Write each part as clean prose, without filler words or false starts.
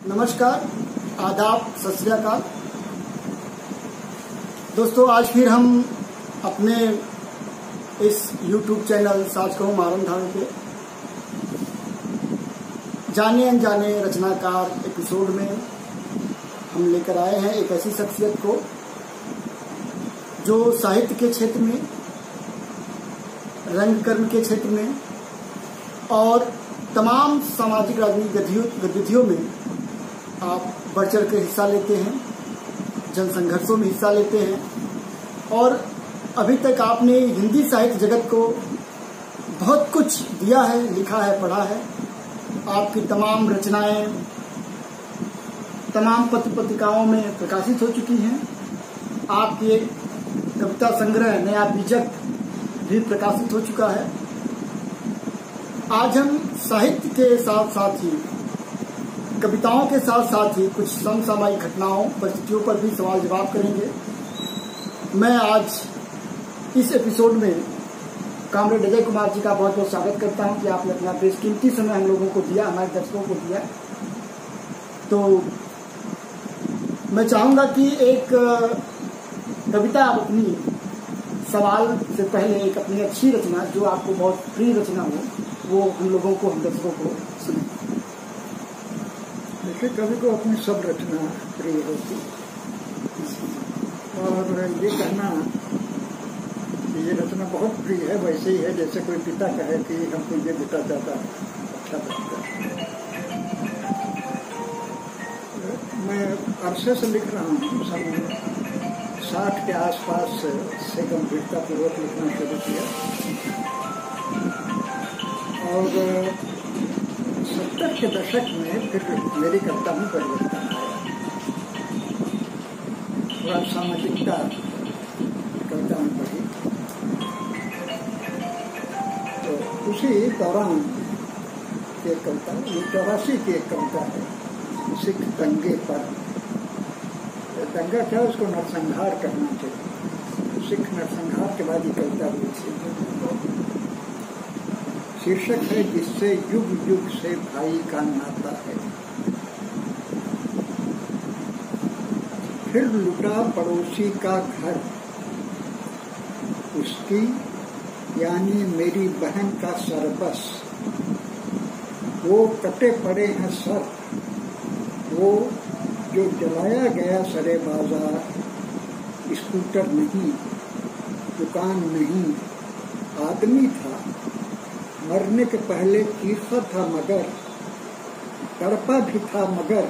नमस्कार, आदाब, सत श्री अकाल। दोस्तों, आज फिर हम अपने इस YouTube चैनल साच कहूं मारन धान पे जाने अनजाने रचनाकार एपिसोड में हम लेकर आए हैं एक ऐसी शख्सियत को जो साहित्य के क्षेत्र में, रंगकर्म के क्षेत्र में और तमाम सामाजिक राजनीतिक गतिविधियों में आप बढ़ चढ़ कर हिस्सा लेते हैं, जन संघर्षों में हिस्सा लेते हैं और अभी तक आपने हिंदी साहित्य जगत को बहुत कुछ दिया है, लिखा है, पढ़ा है। आपकी तमाम रचनाएं तमाम पत्र पत्रिकाओं में प्रकाशित हो चुकी हैं। आपके कविता संग्रह नया बीजक भी प्रकाशित हो चुका है। आज हम साहित्य के साथ साथ ही, कविताओं के साथ साथ ही कुछ समसामयिक घटनाओं, परिस्थितियों पर भी सवाल जवाब करेंगे। मैं आज इस एपिसोड में कामरेड अजय कुमार जी का बहुत बहुत स्वागत करता हूं कि आपने अपना बेशकीमती समय हम लोगों को दिया, हमारे दर्शकों को दिया। तो मैं चाहूंगा कि एक कविता आप अपनी, सवाल से पहले एक अपनी अच्छी रचना जो आपको बहुत प्रिय रचना हो, वो हम लोगों को, हम दर्शकों को सुने। देखिए, कवि को अपनी सब रचना प्रिय होती और ये कहना कि ये रचना बहुत प्रिय है वैसे ही है जैसे कोई पिता कहे कि हमको ये बेटा ज्यादा अच्छा लगता है। मैं अरसे से लिख रहा हूँ, सन 60 के आसपास से गंभीरतापूर्वक लिखना शुरू किया और 70 के दशक में फिर मेरी कविता में परिवर्तन आया। थोड़ा सामाजिकता कविता में पढ़ी तो उसी दौरान की कविता, ये 84 की एक कविता है, सिख दंगे पर। दंगा क्या, उसको नरसंहार करना चाहिए। सिख नरसंहार के बाद ये कविता हुई थी। शीर्षक है जिससे युग युग से भाई का नाता है। फिर लुटा पड़ोसी का घर, उसकी यानी मेरी बहन का सरबस। वो कटे पड़े हैं सर, वो जो जलाया गया सरे बाजार। स्कूटर नहीं, दुकान नहीं, आदमी था। मरने के पहले चीखा था मगर, तड़पा भी था मगर,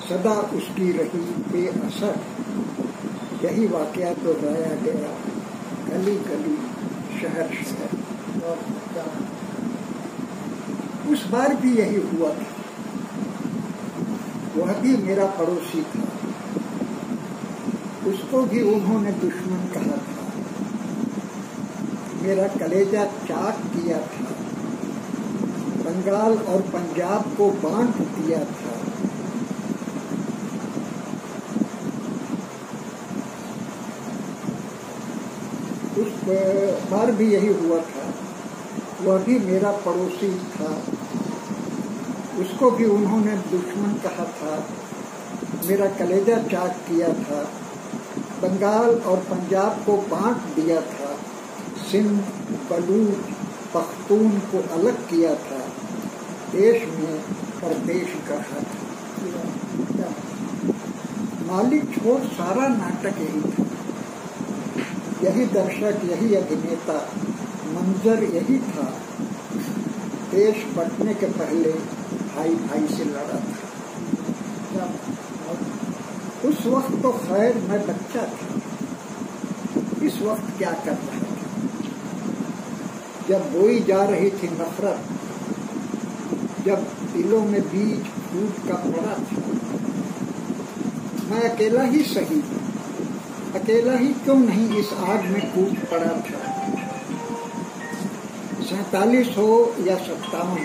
सदा उसकी रही बेअसर। यही वाकया दोहराया गया गली गली, शहर शहर। और उस बार भी यही हुआ था। वह भी मेरा पड़ोसी था, उसको भी उन्होंने दुश्मन कहा था। मेरा कलेजा चाक किया था, बंगाल और पंजाब को बांट दिया था। उस बार भी यही हुआ था। वह भी मेरा पड़ोसी था, उसको भी उन्होंने दुश्मन कहा था। मेरा कलेजा चाक किया था, बंगाल और पंजाब को बांट दिया था। सिंध, बलूच, पख्तून को अलग किया था। देश में परदेश कहा था। मालिक छोड़ सारा नाटक यही था। यही दर्शक, यही अभिनेता, मंजर यही था। देश बंटने के पहले भाई भाई से लड़ा था। उस वक्त तो खैर मैं बच्चा था। इस वक्त क्या कर रहा था? जब बोई जा रही थी नफरत, जब दिलों में बीज फूट का पड़ा था, मैं अकेला ही सही, अकेला ही क्यों नहीं इस आग में कूद पड़ा था। 47 हो या 57,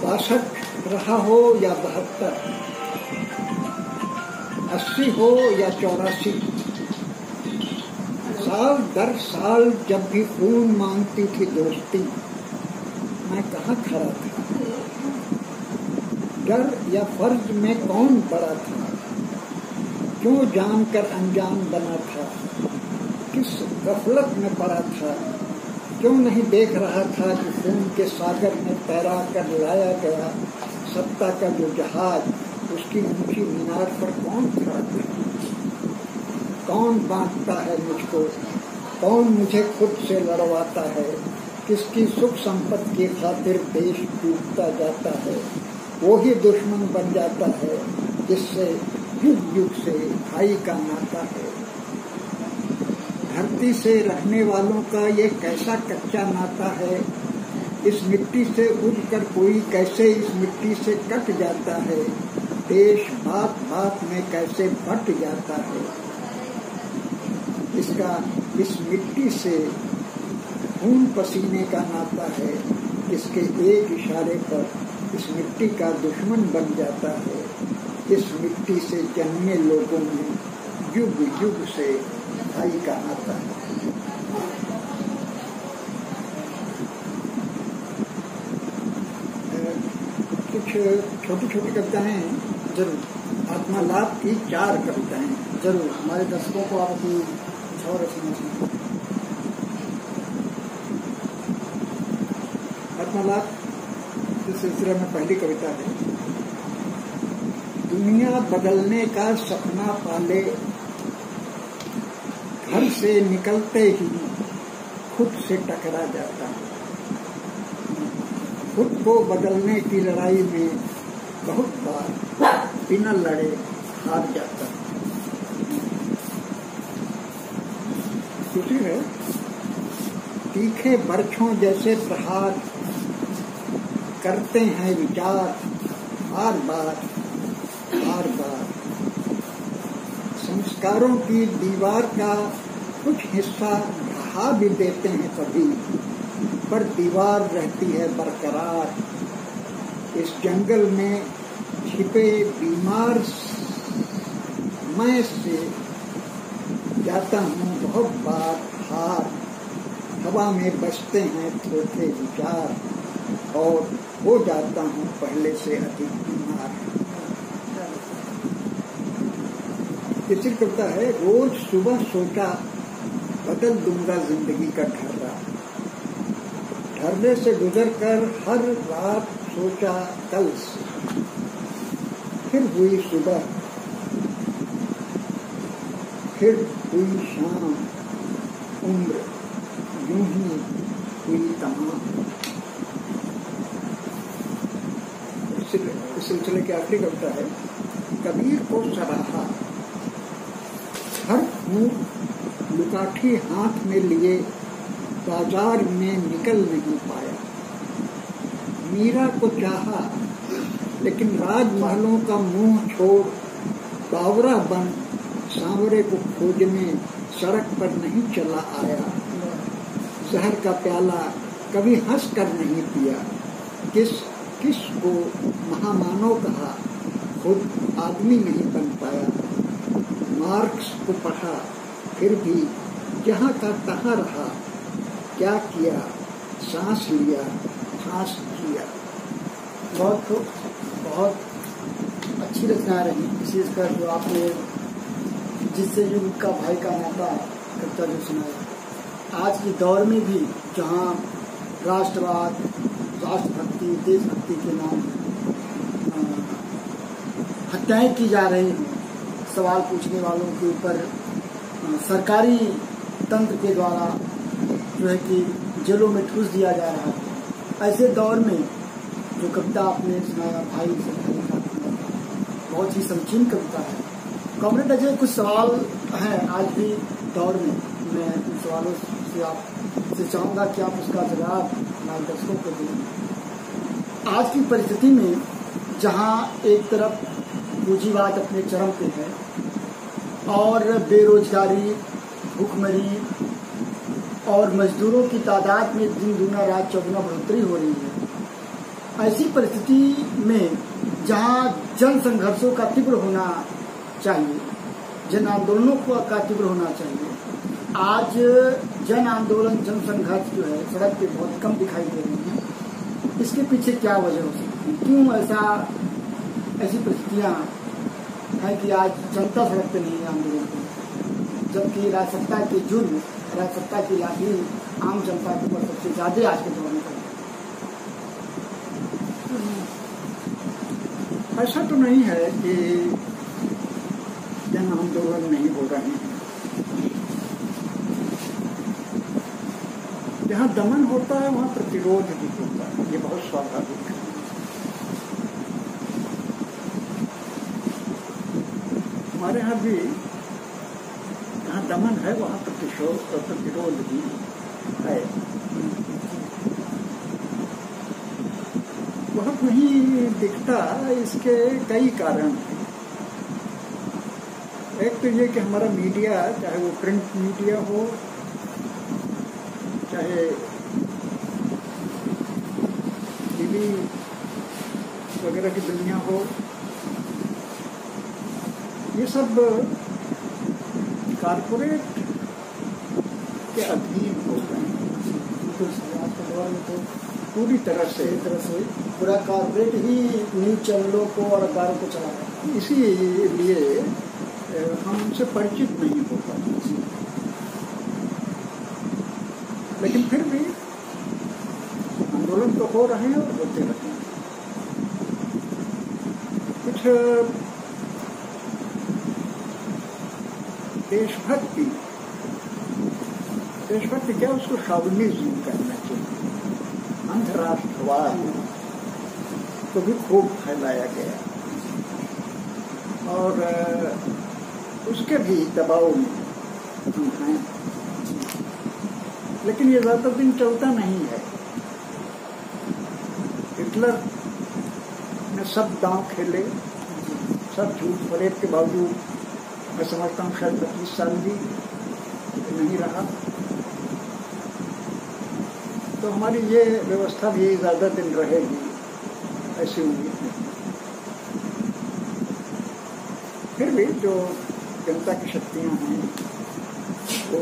62 रहा हो या 72, 80 हो या 84, साल दर साल जब भी खून मांगती थी दोस्ती, मैं कहाँ खड़ा था। डर या फर्ज में कौन बड़ा था, क्यों जानकर अनजान बना था, किस गफलत में पड़ा था, क्यों नहीं देख रहा था कि खून के सागर में तैरा कर लाया गया सत्ता का जो जहाज, उसकी ऊंची मीनार पर कौन खड़ा था। कौन बांटता है मुझको, कौन मुझे खुद से लड़वाता है, किसकी सुख संपत्ति की खातिर देश टूटता जाता है, वो ही दुश्मन बन जाता है जिससे युग युग से भाई का नाता है। धरती से रहने वालों का ये कैसा कच्चा नाता है, इस मिट्टी से उठकर कोई कैसे इस मिट्टी से कट जाता है, देश बात बात में कैसे बट जाता है। इसका इस मिट्टी से खून पसीने का नाता है, इसके एक इशारे पर इस मिट्टी का दुश्मन बन जाता है। इस मिट्टी से जन्मे लोगों में युग युग से भाई का नाता है। कुछ छोटी छोटी कविताएं जरूर आत्मालाप की 4 कविताएं जरूर हमारे दर्शकों को आप अपनी छौर रचना चाहिए। आत्मालाप इस सिलसिले में पहली कविता है। दुनिया बदलने का सपना पाले, घर से निकलते ही खुद से टकरा जाता है। खुद को बदलने की लड़ाई में बहुत बार बिना लड़े हार जाता है। दूसरी है, तीखे बरछों जैसे प्रहार करते हैं विचार, बार बार बार बार। संस्कारों की दीवार का कुछ हिस्सा ढहा भी देते हैं कभी, पर दीवार रहती है बरकरार। इस जंगल में छिपे बीमार मैं से जाता हूँ बहुत बार हार। हवा में बसते हैं थोड़े विचार, और हो जाता हूँ पहले से अधिक बीमार। तीसरी कविता है। रोज सुबह सोचा बदल दूंगा जिंदगी का ढर्रा, ढर्रे से गुजरकर हर रात सोचा कल से। फिर हुई सुबह, फिर हुई शाम, उम्र यूं ही हुई तमाम। इस सिलसिले की आखिरी कविता है। कबीर को सराहा, हर ऊँट लुकाठी हाथ में लिए बाजार में निकल नहीं पाया। मीरा को चाहा लेकिन राजमहलों का मुंह छोड़ बावरा बन सांवरे को खोजने सड़क पर नहीं चला आया। जहर का प्याला कभी हंस कर नहीं पिया, किस को महामानव कहा, खुद आदमी नहीं बन पाया। मार्क्स को पढ़ा फिर भी जहाँ का तहाँ रहा, क्या किया सांस लिया सांस किया। बहुत अच्छी रचना रही, विशेषकर जो आपने जिससे युग का भाई का नाता कविता जो सुनाया। आज के दौर में भी जहाँ राष्ट्रवाद, राष्ट्रभक्ति, देशभक्ति के नाम हत्याएं की जा रही हैं, सवाल पूछने वालों के ऊपर सरकारी तंत्र के द्वारा जो है कि जेलों में ठूस दिया जा रहा है। ऐसे दौर में जो कविता आपने सुनाया भाई से भाई का, बहुत ही समीचीन कविता है। कॉमरेड अजय, कुछ सवाल हैं आज भी दौर में, मैं उन सवालों से आपसे चाहूँगा कि आप उसका जवाब हमारे दर्शकों को दें। आज की परिस्थिति में जहाँ एक तरफ पूंजीवाद अपने चरम पे है और बेरोजगारी, भूखमरी और मजदूरों की तादाद में दिन दूना रात चौगुना बढ़ोतरी हो रही है, ऐसी परिस्थिति में जहाँ जन संघर्षों का तीव्र होना चाहिए, जन आंदोलनों का तीव्र होना चाहिए, आज जन आंदोलन, जन संघर्ष जो है सड़क पे बहुत कम दिखाई दे रहे हैं। इसके पीछे क्या वजह हो सकती है? क्यों ऐसा ऐसी परिस्थितियाँ हैं कि आज जनता सड़क पे नहीं है आंदोलन पे, जबकि राजसत्ता के जुर्म, राजसत्ता की लाठी आम जनता के ऊपर सबसे ज्यादा आज के दौर में है। ऐसा तो नहीं है कि जन आंदोलन नहीं हो रहे हैं। जहाँ दमन होता है वहाँ प्रतिरोध भी होता है, ये बहुत स्वाभाविक है। हमारे यहाँ भी जहाँ दमन है वहाँ प्रतिरोध भी है। बहुत नहीं दिखता, इसके कई कारण हैं। एक तो ये कि हमारा मीडिया, चाहे वो प्रिंट मीडिया हो, चाहे टीवी वगैरह की दुनिया हो, ये सब कारपोरेट के अधीन हो गए हैं। आज के दौर में तो पूरी तरह से पूरा कारपोरेट ही न्यूज चैनलों को और अखबारों को चला रहा है। इसीलिए हम उनसे परिचित नहीं हो पाते। लेकिन फिर भी आंदोलन तो हो रहे हैं और होते रहते हैं। कुछ देशभक्ति क्या, उसको शॉविनिज्म कहना चाहिए। अंधराष्ट्रवाद को भी खूब फैलाया गया और उसके भी दबाव में हम हैं। लेकिन ये ज्यादा दिन चलता नहीं है। हिटलर ने सब दांव खेले, सब झूठ फरेब के बावजूद मैं समझता हूँ शायद 25 साल भी नहीं रहा। तो हमारी ये व्यवस्था भी ज्यादा दिन रहेगी ऐसी उम्मीद नहीं। फिर भी जो जनता की शक्तियां हैं वो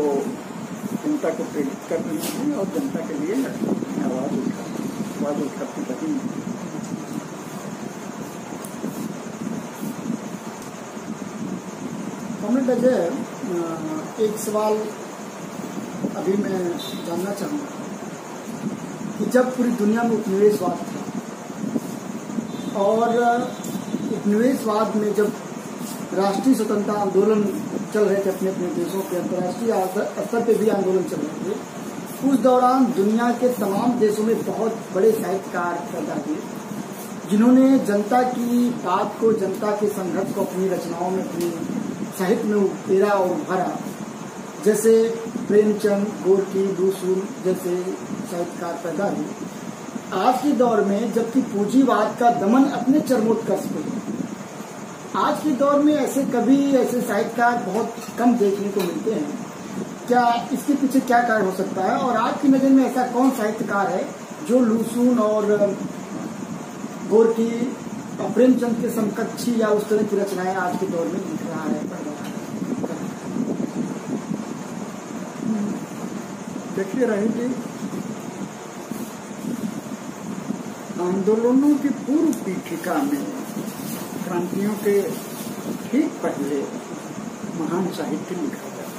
जनता को प्रेरित कर रही हैं और जनता के लिए आवाज उठाती रही हैं। कॉमरेड अजय, एक सवाल अभी मैं जानना चाहूँगा कि जब पूरी दुनिया में उपनिवेशवाद था और उपनिवेशवाद में जब राष्ट्रीय स्वतंत्रता आंदोलन चल रहे थे अपने अपने देशों के, अंतर्राष्ट्रीय स्तर पे भी आंदोलन चल रहे थे, उस दौरान दुनिया के तमाम देशों में बहुत बड़े साहित्यकार पैदा हुए जिन्होंने जनता की बात को, जनता के संघर्ष को अपनी रचनाओं में, अपनी साहित्य में उकेरा और उभारा। जैसे प्रेमचंद, गोरकी, लूसून जैसे साहित्यकार पैदा हुए। आज के दौर में जबकि पूंजीवाद का दमन अपने चरमोत्कर्ष पे है, आज के दौर में ऐसे साहित्यकार बहुत कम देखने को मिलते हैं। क्या इसके पीछे क्या कारण हो सकता है और आपकी नजर में ऐसा कौन साहित्यकार है जो लूसून और गोरकी और प्रेमचंद के समकक्षी या उस तरह की रचनाएं आज के दौर में लिख रहा है, पढ़ रहा है? देखिए राही जी, आंदोलनों की पूर्व पीठिका में क्रांतियों के ठीक पहले महान साहित्य लिखा जाता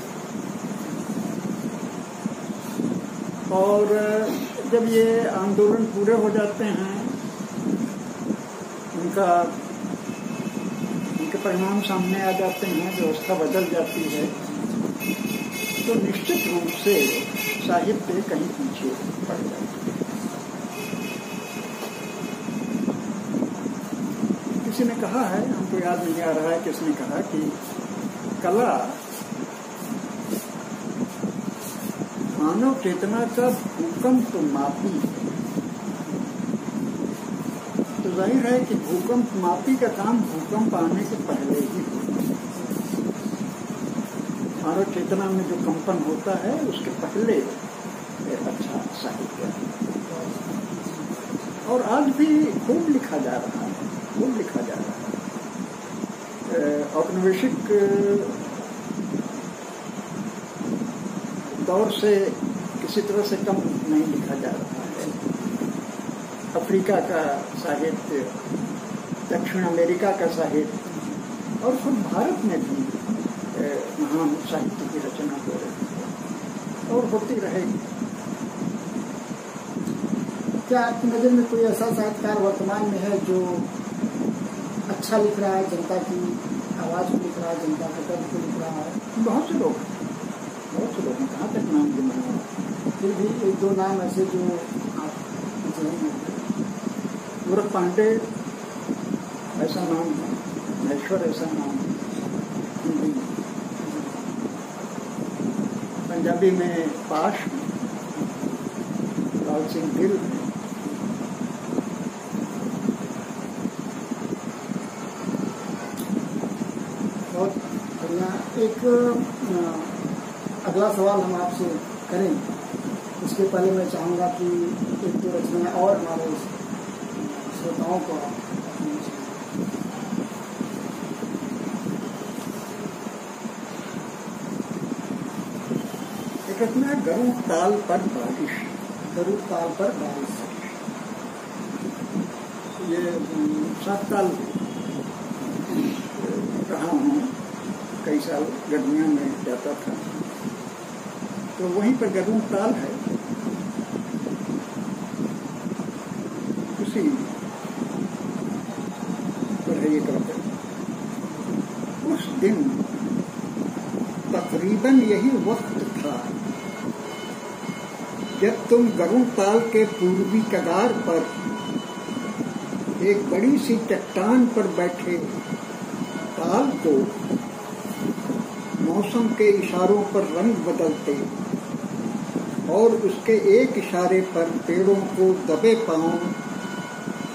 और जब ये आंदोलन पूरे हो जाते हैं, उनके परिणाम सामने आ जाते हैं, व्यवस्था बदल जाती है, तो निश्चित रूप से साहित्य कहीं पीछे पड़ जाता है। किसी ने कहा है, हमको याद नहीं आ रहा है किसने कहा, कि कला मानव चेतना का भूकंप मापी है। तो जाहिर है कि भूकंप मापी का काम भूकंप आने से पहले ही होता है। मानव चेतना में जो कंपन होता है उसके पहले अच्छा साहित्य है। और आज भी खूब लिखा जा रहा है, खूब लिखा जा रहा है। औपनिवेशिक दौर से किसी तरह से कम नहीं लिखा जा रहा है। अफ्रीका का साहित्य, दक्षिण दक्षिण अमेरिका का साहित्य और फिर भारत में भी महान साहित्य की रचना हो रही है और होती रहेगी। क्या आपकी नज़र में कोई ऐसा साहित्यकार वर्तमान में है जो अच्छा लिख रहा है, जनता की आवाज़ को लिख रहा है, जनता के दर्द को लिख रहा है? बहुत से लोग हैं, कहाँ तक नाम गिनाना, फिर भी एक दो नाम ऐसे जो आप गोरख पांडे ऐसा नाम है, महेश्वर ऐसा नाम है, हिंदी में। पंजाबी में पाश, लाल सिंह गिल, बहुत बढ़िया। एक अगला सवाल हम आपसे करें, उसके पहले मैं चाहूँगा कि एक दो रचनाएं और हमारे श्रोताओं को एक रचना गरुड़ ताल पर बारिश। गरुड़ ताल पर बारिश, ये 7 साल रहा हूँ, कई साल गर्मियों में जाता था, तो वहीं पर गरुड़ ताल है, उसी पर है ये कविता। उस दिन तकरीबन यही वक्त था जब तुम गरुड़ ताल के पूर्वी कगार पर एक बड़ी सी चट्टान पर बैठे ताल को मौसम के इशारों पर रंग बदलते और उसके एक इशारे पर पेड़ों को दबे पांव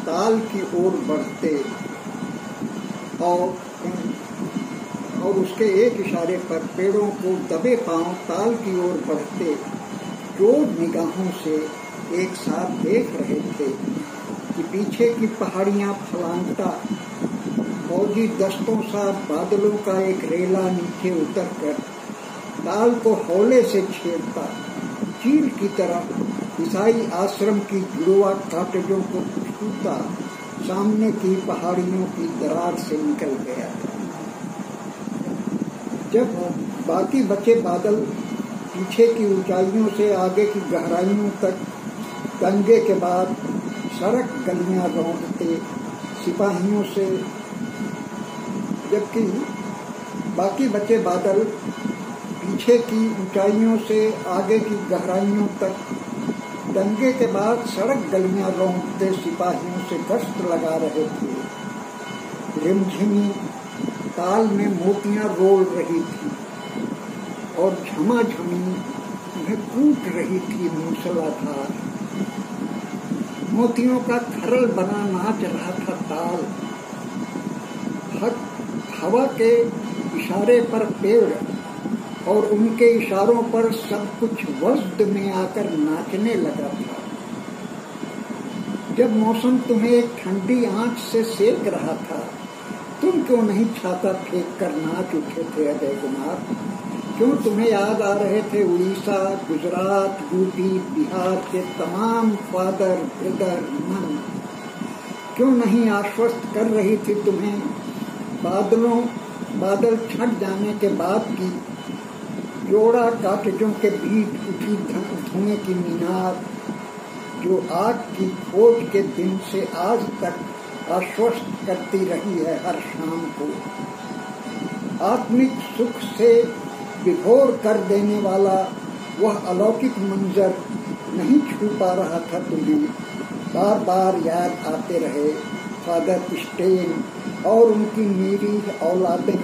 ताल की ओर बढ़ते और उसके एक इशारे पर पेड़ों को दबे पांव ताल की ओर बढ़ते जोर निगाहों से एक साथ देख रहे थे कि पीछे की पहाड़ियां फलांगता फौजी दस्तों सा बादलों का एक रेला नीचे उतरकर ताल को हौले से छेड़ता, चील की तरह ईसाई आश्रम की जुड़वा काटेजों को छूता सामने की पहाड़ियों की दरार से निकल गया। जब बाकी बचे बादल पीछे की ऊंचाइयों से आगे की गहराइयों तक दंगे के बाद सड़क गलियां रौंदते सिपाहियों से, जबकि बाकी बचे बादल पीछे की ऊंचाइयों से आगे की गहराइयों तक दंगे के बाद सड़क गलियां रौंदते सिपाहियों से गश्त लगा रहे थे। रिमझिमी ताल में मोतियां रोल रही थी और झमाझमी उन्हें कूट रही थी मूसलाधार। मोतियों का खरल बना नाच रहा था ताल। हवा के इशारे पर पेड़ और उनके इशारों पर सब कुछ वज्द में आकर नाचने लगा था। जब मौसम तुम्हें एक ठंडी आंच से सेक रहा था, तुम क्यों नहीं छाता फेंक कर नाच उठे थे अजय कुमार? क्यों तुम्हें याद आ रहे थे उड़ीसा, गुजरात, यूपी, बिहार के तमाम फादर ब्रदर मन? क्यों नहीं आश्वस्त कर रही थी तुम्हें बादल छट जाने के बाद की जोड़ा काटेजों के बीच उठी धुएं की मीनार, जो आग की खोज के दिन से आज तक आश्वस्त करती रही है हर शाम को। आत्मिक सुख से विभोर कर देने वाला वह अलौकिक मंजर नहीं छू पा रहा था तुम्हें। बार बार याद आते रहे फादर स्टेन और उनकी निरीह औलादें,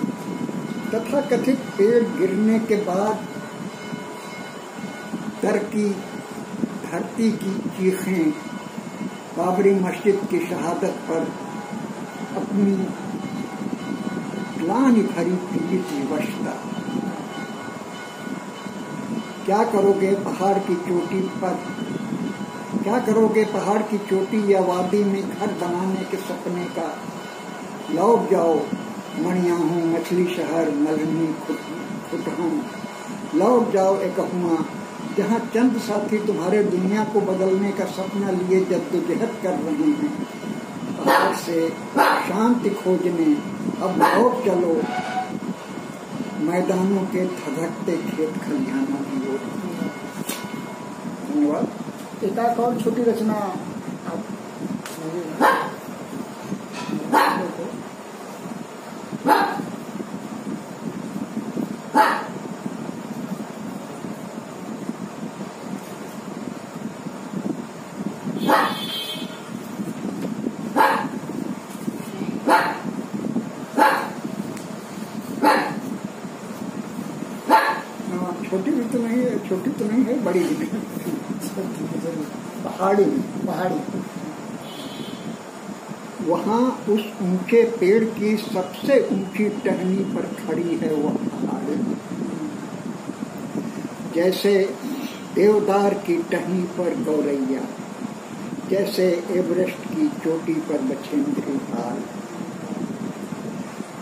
तथा कथित पेड़ गिरने के बाद धरती की चीखें, बाबरी मस्जिद की शहादत पर अपनी ग्लानि भरी पीड़ित विवशता। क्या करोगे पहाड़ की चोटी पर, क्या करोगे पहाड़ की चोटी या वादी में घर बनाने के सपने का? लौट जाओ मणियाहू, मछली शहर, मलनी, खुटहन। लौट जाओ एकहुआ, जहाँ चंद साथी तुम्हारे दुनिया को बदलने का सपना लिए जद्दोजहद कर रहे हैं। पहाड़ से शांति खोजने अब लौट चलो मैदानों के धधकते खेत खलिहानों की ओर। धन्यवाद। एक और छोटी रचना आप छोटी तो नहीं है, बड़ी भी नहीं। पहाड़ी वहाँ उस ऊंचे पेड़ की सबसे ऊंची टहनी पर खड़ी है वह पहाड़ी, जैसे देवदार की टहनी पर गौरैया, जैसे एवरेस्ट की चोटी पर बछेंद्री भाल।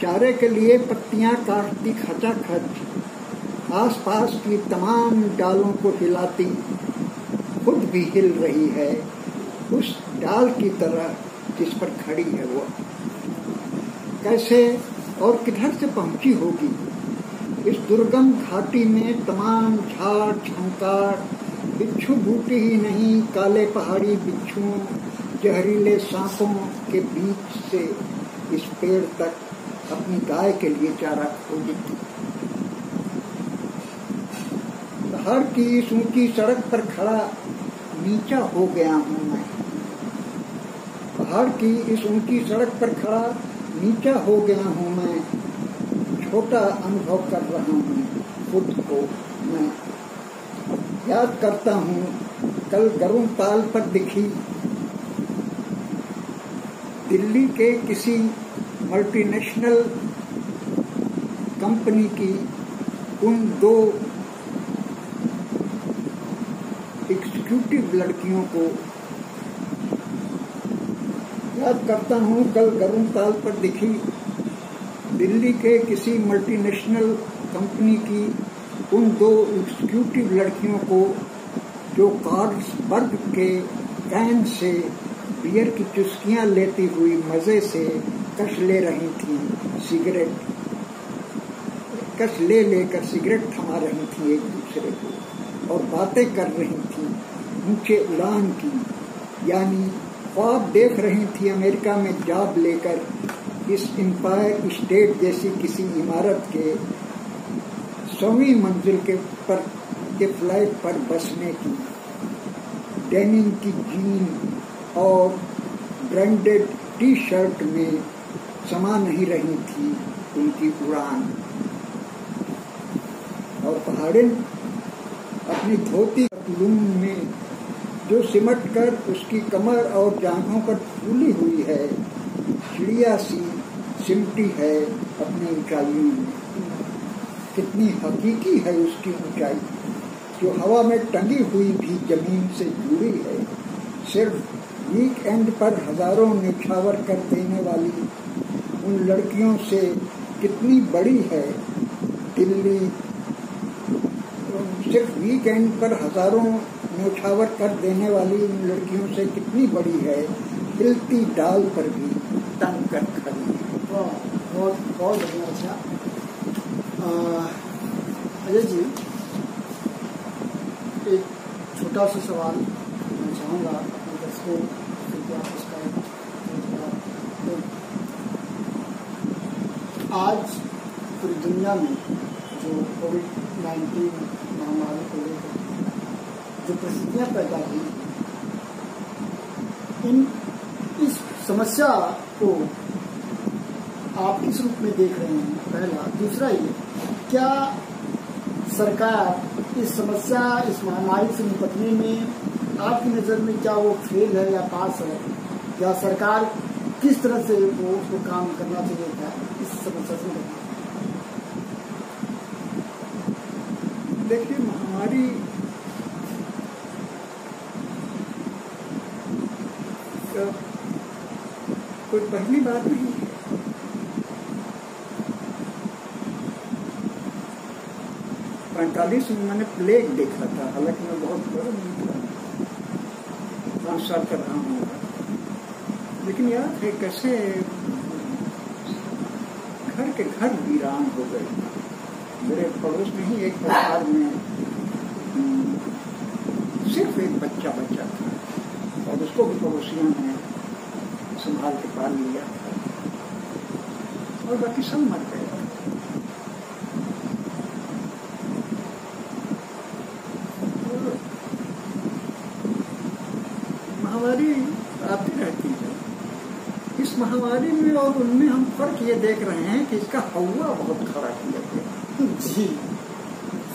चारे के लिए पत्तियां काटती खचाखच, आसपास की तमाम डालों को हिलाती, खुद भी हिल रही है उस डाल की तरह जिस पर खड़ी है वो। कैसे और किधर से पहुंची होगी इस दुर्गम घाटी में? तमाम झाड़ झंकार, बिच्छू बूटी ही नहीं, काले पहाड़ी बिच्छुओं, जहरीले सांपों के बीच से इस पेड़ तक अपनी गाय के लिए चारा खोजी। पहाड़ की इस ऊंची सड़क पर खड़ा नीचा हो गया हूँ मैं। पहाड़ की इस ऊंची सड़क पर खड़ा नीचा हो गया हूँ मैं। छोटा अनुभव कर रहा हूँ खुद को मैं। याद करता हूँ कल गरुड़ ताल पर दिखी दिल्ली के किसी मल्टीनेशनल कंपनी की उन 2 एग्जीक्यूटिव लड़कियों को। याद करता हूँ कल गरुड़ ताल पर दिखी दिल्ली के किसी मल्टीनेशनल कंपनी की उन 2 एग्जीक्यूटिव लड़कियों को जो कार्लसबर्ग के कैन से बियर की चुस्कियां लेती हुई मजे से कश ले रही थी सिगरेट, कश ले लेकर सिगरेट थमा रही थी एक दूसरे को और बातें कर रही थी ऊंचे उड़ान की, यानी ख्वाब देख रही थी अमेरिका में जॉब लेकर इस एम्पायर स्टेट जैसी किसी इमारत के 100वीं मंजिल के फ्लाइट पर बसने की। डेनिम की जीन और ब्रांडेड टी शर्ट में समा नहीं रही थी उनकी उड़ान। और पहाड़िन अपनी धोती पतलून में जो सिमट कर उसकी कमर और जांघों पर फूली हुई है, चिड़िया सी सिमटी है अपनी ऊंचाइयों में। कितनी हकीकी है उसकी ऊंचाई, जो हवा में टंगी हुई भी जमीन से जुड़ी है। सिर्फ वीकेंड पर हजारों न्यौछावर कर देने वाली उन लड़कियों से कितनी बड़ी है दिल्ली। सिर्फ वीकेंड पर हजारों न्यौछावर कर देने वाली उन लड़कियों से कितनी बड़ी है, हिलती डाल पर भी तंग कर खड़ी है। बहुत बहुत बढ़िया। अजय जी, एक छोटा सा सवाल मैं चाहूँगा अपने दर्शकों से, आप उसका आज पूरी दुनिया में जो कोविड-19 महामारी को लेकर जो परिस्थितियाँ पैदा हुई, इस समस्या को आप किस रूप में देख रहे हैं? पहला। दूसरा ये, क्या सरकार इस समस्या, इस महामारी से निपटने में आपकी नज़र में क्या वो फेल है या पास है? या सरकार किस तरह से वो उसको काम करना चाहिए था इस समस्या से निपटने? देखिए, महामारी कोई पहली बात नहीं है। पैंतालीस में मैंने प्लेग देखा था, हालांकि मैं बहुत बड़ा नहीं था, 5 साल का रहा हूँ। लेकिन याद है कैसे घर के घर वीरान हो गए। मेरे पड़ोस में ही एक परिवार में सिर्फ एक बच्चा था और उसको भी पड़ोसियों ने संभाल के पाल लिया और बाकी सब मर गए। महामारी आती रहती है। इस महामारी में और उनमें हम फर्क ये देख रहे हैं कि इसका हवा बहुत खड़ा किया गया जी।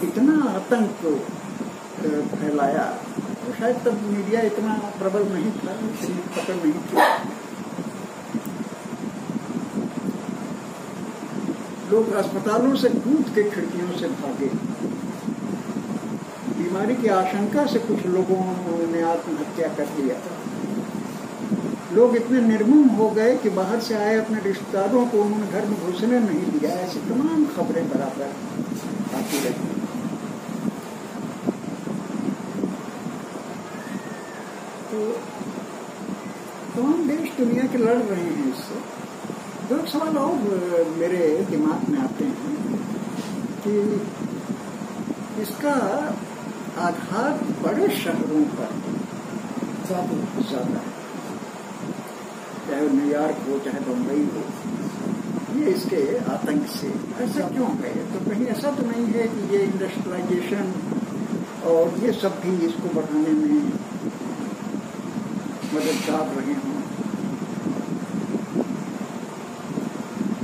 इतना आतंक फैलाया, तो शायद तब मीडिया इतना प्रबल नहीं था, पकड़ नहीं थी। लोग अस्पतालों से कूद के खिड़कियों से भागे। बीमारी की आशंका से कुछ लोगों ने आत्महत्या कर लिया। लोग इतने निर्मम हो गए कि बाहर से आए अपने रिश्तेदारों को उन्होंने घर में घुसने नहीं दिया। ऐसी तमाम खबरें बराबर आती रहती। तो तमाम देश दुनिया के लड़ रहे हैं इससे। दो सवाल और मेरे दिमाग में आते हैं कि इसका आघात बड़े शहरों पर ज्यादा है, चाहे न्यूयॉर्क हो चाहे बम्बई हो। ये इसके आतंक से ऐसा क्यों है? तो कहीं ऐसा तो नहीं है कि ये इंडस्ट्रियलाइजेशन और ये सब भी इसको बढ़ाने में मददगार रहे हों?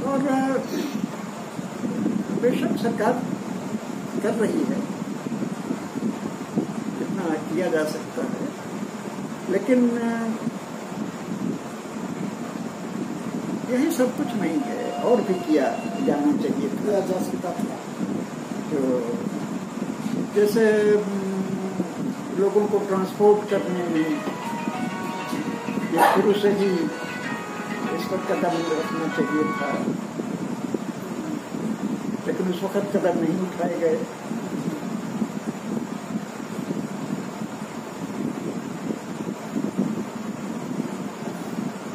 और बेशक सरकार कर रही है, जितना किया जा सकता है, लेकिन यही सब कुछ नहीं है, और भी किया जाना चाहिए, किया जा सकता था। तो जैसे लोगों को ट्रांसपोर्ट करने में ये शुरू से ही इस पर कदम रखना चाहिए था, लेकिन उस वक्त कदम नहीं उठाए गए।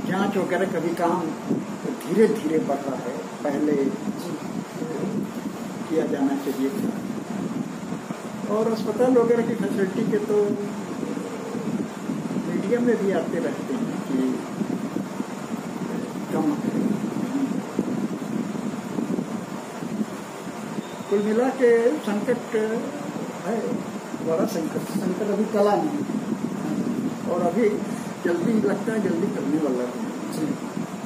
जांच वगैरह का भी काम धीरे धीरे बढ़ रहा है, पहले किया जाना चाहिए था। और अस्पताल वगैरह की फैसिलिटी के तो मीडिया में भी आते रहते हैं कि कम है। कुल मिला के संकट है, बड़ा संकट अभी टला नहीं और अभी जल्दी लगता है जल्दी करने वाला है।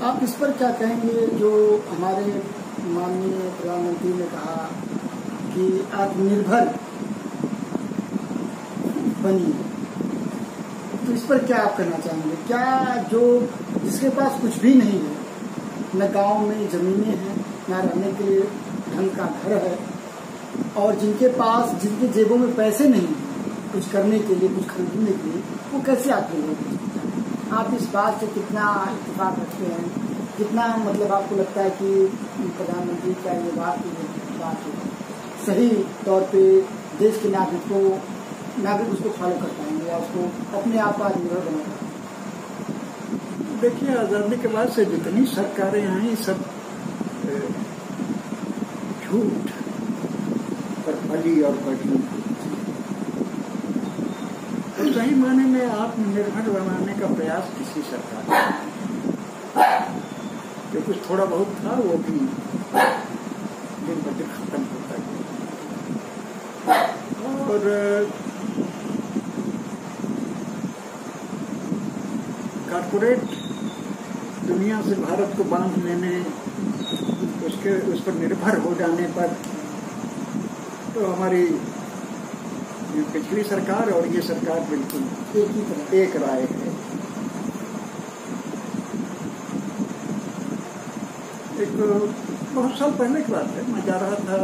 आप इस पर क्या कहेंगे? जो हमारे माननीय प्रधानमंत्री ने कहा कि आत्मनिर्भर बनिए, तो इस पर क्या आप कहना चाहेंगे? क्या जो जिसके पास कुछ भी नहीं है, न गांव में जमीनें हैं, न रहने के लिए ढंग का घर है, और जिनके पास जिनके जेबों में पैसे नहीं है कुछ करने के लिए, कुछ खरीदने के लिए, वो कैसे आत्मनिर्भर? आप इस बात से कितना इत्तेफाक रखते हैं? कितना मतलब आपको लगता है कि प्रधानमंत्री का ये बात सही तौर पे देश के नागरिक उसको फॉलो कर पाएंगे या उसको अपने आप को आत्मनिर्भर बना पाएंगे? देखिए, आजादी के बाद से जितनी सरकारें आई सब झूठ पर फली और बढ़ी। तो सही माने में आत्मनिर्भर बनाने का प्रयास किसी सरकार ने, जो कुछ थोड़ा बहुत था वो भी दिन ब दिन खत्म होता गया। और कॉर्पोरेट दुनिया से भारत को बांध लेने, उस पर निर्भर हो जाने पर तो हमारी पिछली सरकार और ये सरकार बिल्कुल एक राय है। एक बहुत साल पहले की बात है, मैं जा रहा था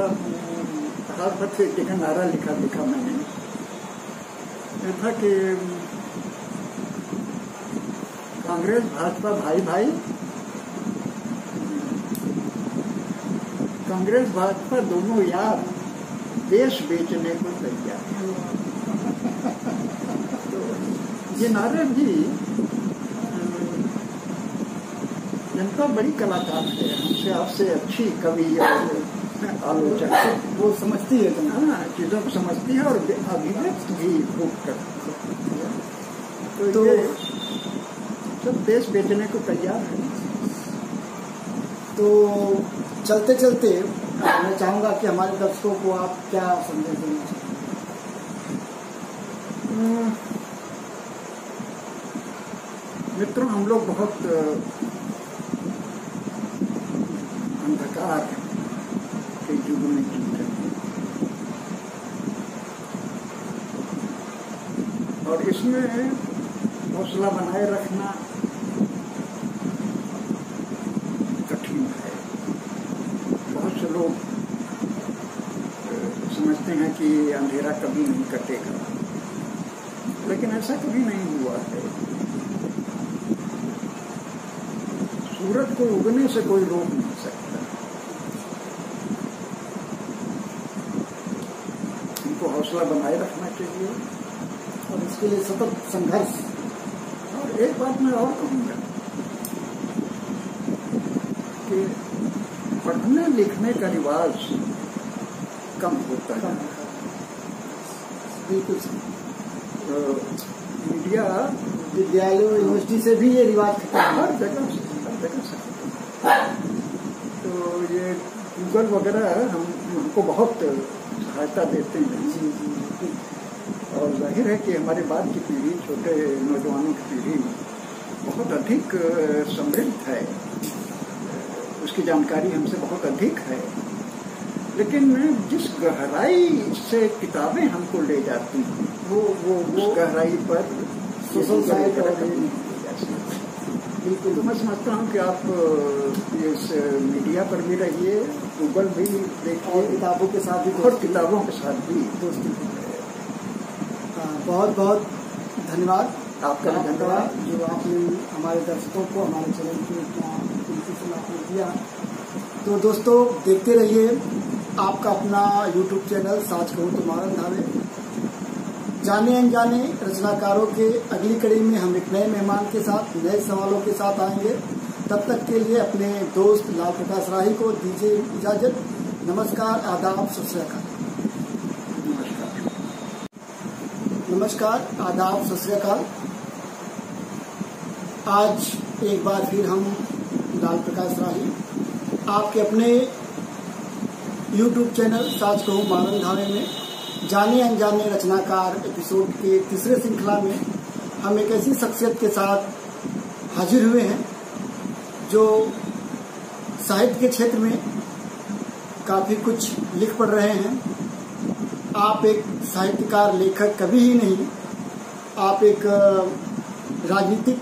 हार्वर्ड से, एक जगह नारा लिखा मैंने, ये था कि कांग्रेस भाजपा भाई भाई, कांग्रेस भाजपा दोनों यार, देश बेचने को तैयार। तो ये नारे भी जनता बड़ी कलाकार है, हमसे आपसे अच्छी कवि और आलोचक वो समझती है चीजों को समझती है और अभिव्यक्त भी खूब करती है। तो ये सब देश बेचने को तैयार है। तो चलते चलते मैं चाहूंगा कि हमारे दर्शकों को आप क्या संदेश देना चाहते हैं? मित्रों, हम लोग बहुत अंधकार के युग में जी रहे हैं और इसमें हौसला बनाए रखना कठिन है। बहुत से लोग समझते हैं कि अंधेरा कभी नहीं कटेगा, लेकिन ऐसा कभी नहीं हुआ है। सूरज को उगने से कोई रोक नहीं सकता। इनको हौसला बनाए रखना चाहिए और इसके लिए सतत संघर्ष। और एक बात मैं और कहूँगा कि पढ़ने लिखने का रिवाज कम होता है। बिल्कुल मीडिया, विद्यालयों, यूनिवर्सिटी से भी ये रिवाज हर जगह से तो ये गूगल वगैरह हमको बहुत सहायता देते हैं। और जाहिर है कि हमारे बाद की पीढ़ी, छोटे नौजवानों की पीढ़ी बहुत अधिक समृद्ध है, उसकी जानकारी हमसे बहुत अधिक है। लेकिन जिस गहराई से किताबें हमको ले जाती हैं वो गहराई पर सोशल साइट और बिल्कुल। तो मैं समझता हूँ कि आप इस मीडिया पर भी रहिए, गूगल भी देखिए, और किताबों के साथ भी दोस्ती। बहुत बहुत धन्यवाद आपका धन्यवाद जो आपने हमारे दर्शकों को हमारे चैनल को इतना कीमती समय आपने दिया। तो दोस्तों, देखते रहिए आपका अपना YouTube चैनल साच कहूँ तो मारन धावे। जाने अनजाने रचनाकारों के अगली कड़ी में हम एक नए मेहमान के साथ, नए सवालों के साथ आएंगे। तब तक के लिए अपने दोस्त लाल प्रकाश राही को दीजिए इजाजत। नमस्कार, आदाब, सत श्री अकाल। नमस्कार, आदाब, सत श्री अकाल। आज एक बार फिर हम लाल प्रकाश राही आपके अपने YouTube चैनल साच कहूँ मारन धावे में जाने अनजाने रचनाकार एपिसोड के तीसरे श्रृंखला में हम एक ऐसी शख्सियत के साथ हाजिर हुए हैं जो साहित्य के क्षेत्र में काफी कुछ लिख पढ़ रहे हैं। आप एक साहित्यकार, लेखक, कवि ही नहीं, आप एक राजनीतिक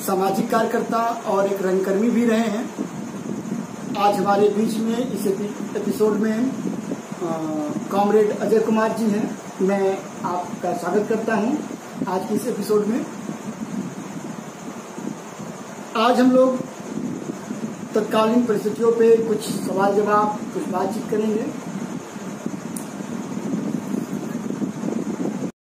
सामाजिक कार्यकर्ता और एक रंगकर्मी भी रहे हैं। आज हमारे बीच में इस एपिसोड में कॉमरेड अजय कुमार जी हैं। मैं आपका स्वागत करता हूं आज की इस एपिसोड में। आज हम लोग तत्कालीन परिस्थितियों पे कुछ सवाल जवाब, कुछ बातचीत करेंगे।